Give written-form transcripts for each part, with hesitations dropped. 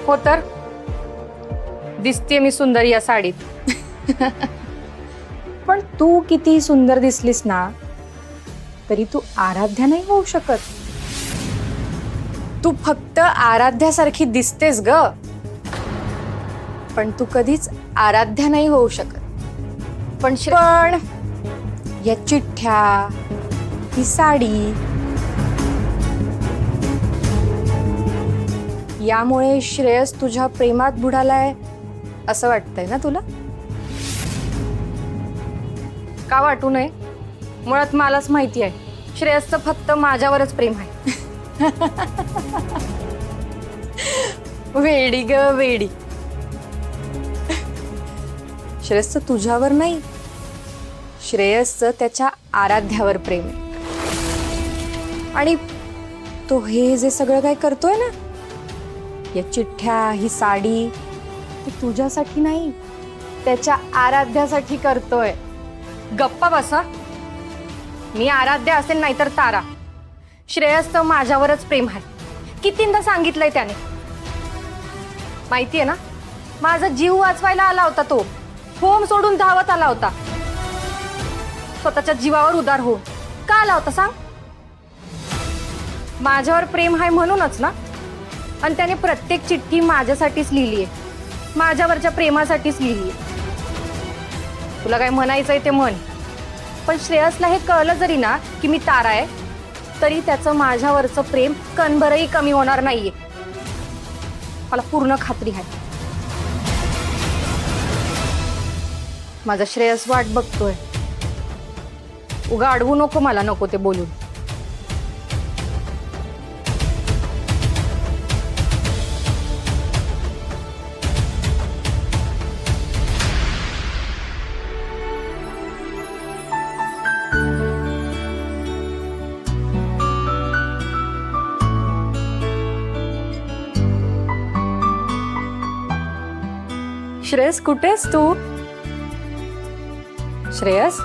हो तर दिसते मी सुंदर या साडीत. पण तू किती सुंदर दिसलीस ना तरी तू आराध्या नाही होऊ शकत. तू फक्त आराध्यासारखी दिसतेस ग, पण तू कधीच आराध्या नाही होऊ शकत. पण या चिठ्ठ्या, ही साडी, यामुळे श्रेयस तुझ्या प्रेमात बुडालाय असं वाटतंय ना तुला? का वाटू नये? मुळात मलाच माहिती आहे श्रेयसचं फक्त माझ्यावरच प्रेम आहे. वेडी ग वेडी. श्रेयसचं तुझ्यावर नाही, श्रेयसचं त्याच्या आराध्यावर प्रेम आहे. आणि तो हे जे सगळं काय करतोय ना, या चिठ्ठ्या, ही साडी, ती तुझ्यासाठी नाही त्याच्या आराध्यासाठी करतोय. गप्पा बसा. मी आराध्या असेल नाहीतर तारा, श्रेयसचं माझ्यावरच प्रेम आहे. कितींदा सांगितलंय त्याने. माहितीये ना, माझा जीव वाचवायला आला होता तो. होम सोडून धावत आला होता. स्वतःच्या जीवावर उदार होऊन का आला होता सांग? माझ्यावर प्रेम आहे म्हणूनच ना. आणि त्याने प्रत्येक चिठ्ठी माझ्यासाठीच लिहिलीये, माझ्यावरच्या प्रेमासाठीच लिहिलीये. तुला काय म्हणायचंय ते म्हण. पण श्रेयसला हे कळलं जरी ना की मी तारा आहे, तरी त्याचं माझ्यावरचं प्रेम कणभरही कमी होणार नाहीये. मला पूर्ण खात्री आहे. माझा श्रेयस वाट बघतोय. उगा अडवू नको मला, नको ते बोलून. श्रेयस कुठेस तू? श्रेयस,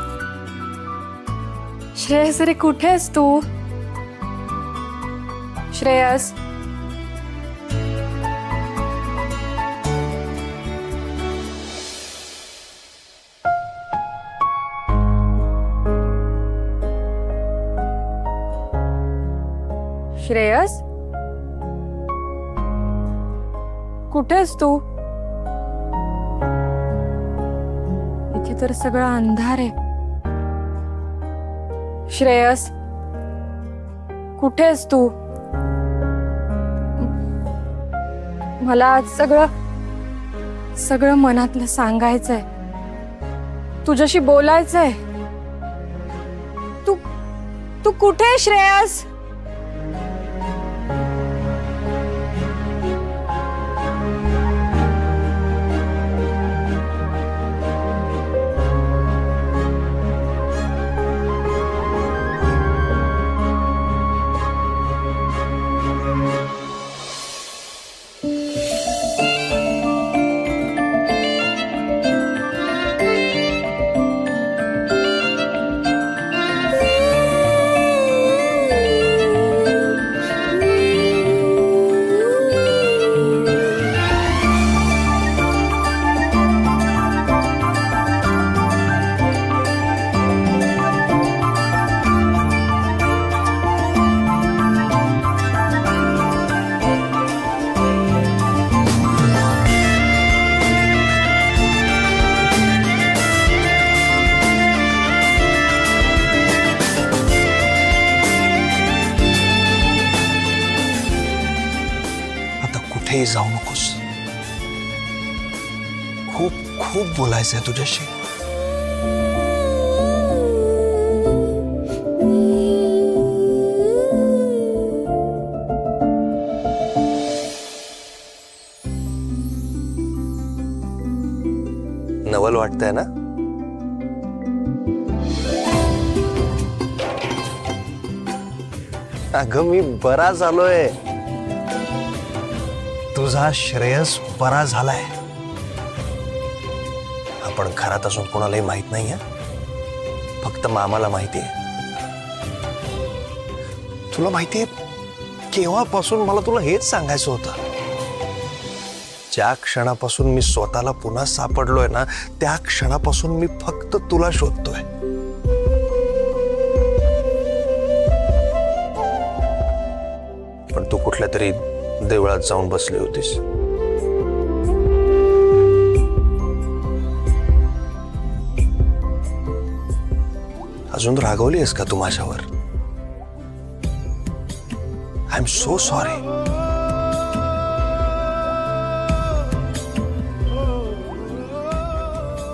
श्रेयस रे कुठेस तू? श्रेयस, श्रेयस कुठेस तू? इथे तर सगळा अंधार आहे. श्रेयस कुठेस तू? मला आज सगळं मनातलं सांगायचंय, तुझ्याशी बोलायचंय. तू कुठे आहे श्रेयस? कुठेही जाऊ नकोस. खूप खूप बोलायचंय तुझ्याशी. नवल वाटतंय ना? अगं मी बरा झालोय. तुझा श्रेयस बरा झालाय. आपण घरात असून कोणालाही माहित नाहीये, फक्त मामाला माहितीये. तुला माहितीये केव्हापासून मला तुला हेच सांगायचं होतं. ज्या क्षणापासून मी स्वतःला पुन्हा सापडलोय ना, त्या क्षणापासून मी फक्त तुला शोधतोय. पण तू कुठल्या तरी देवळात जाऊन बसली होतीस. अजून रागवली आहेस का तू माझ्यावर? I am so sorry.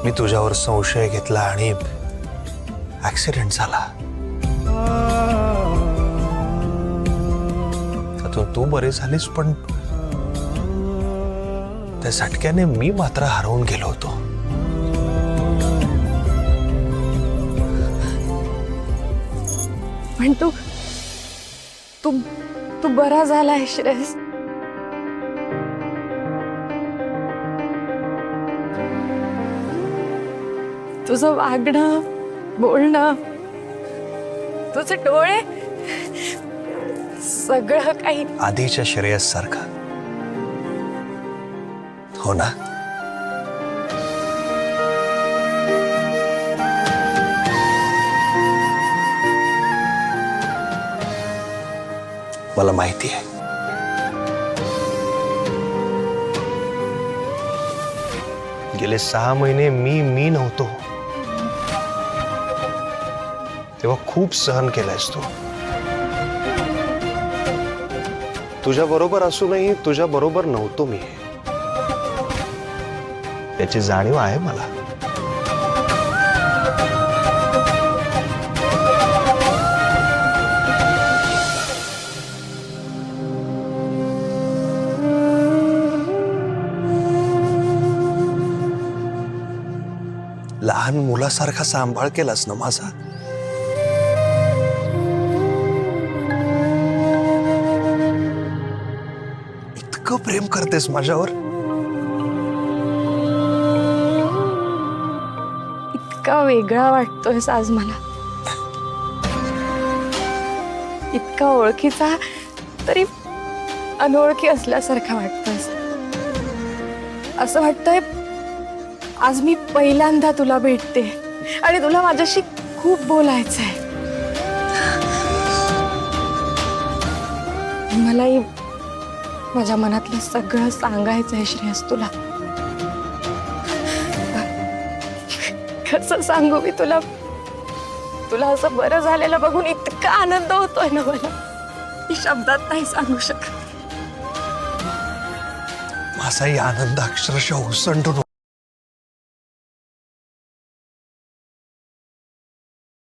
मी तुझ्यावर संशय घेतला आणि ऍक्सिडेंट झाला. त्यातून तू बरी झालीस, पण त्या झटक्याने मी मात्र हरवून गेलो होतो. पण तू तू तू बरा झालाय श्रेयस. तुझं वागणं, बोलणं, तुझे डोळे, सगळं काही आधीच्या श्रेयस सारखा. हो ना? मला माहिती आहे. गेले 6 महिने मी नव्हतो, तेव्हा खूप सहन केलायस तू. तुझ्या बरोबर असूनही तुझ्या बरोबर नव्हतो मी, याची जाणीव आहे मला. लहान मुलासारखा सांभाळ केलास ना माझा. इतकं प्रेम करतेस माझ्यावर. इतका वेगळा वाटतोयस आज मला. इतका ओळखीचा तरी अनोळखी असल्यासारखा वाटतोयस. असं वाटतंय आज मी पहिल्यांदा तुला भेटते आणि तुला माझ्याशी खूप बोलायचंय. मलाही माझ्या मनातलं सगळं सांगायचंय श्रेयस तुला. कसं सांगू मी तुला? तुला असं बरं झालेलं बघून इतका आनंद होतोय ना मला, मी शब्दात नाही सांगू शकत. माझाही आनंद अक्षरशः ओसंडून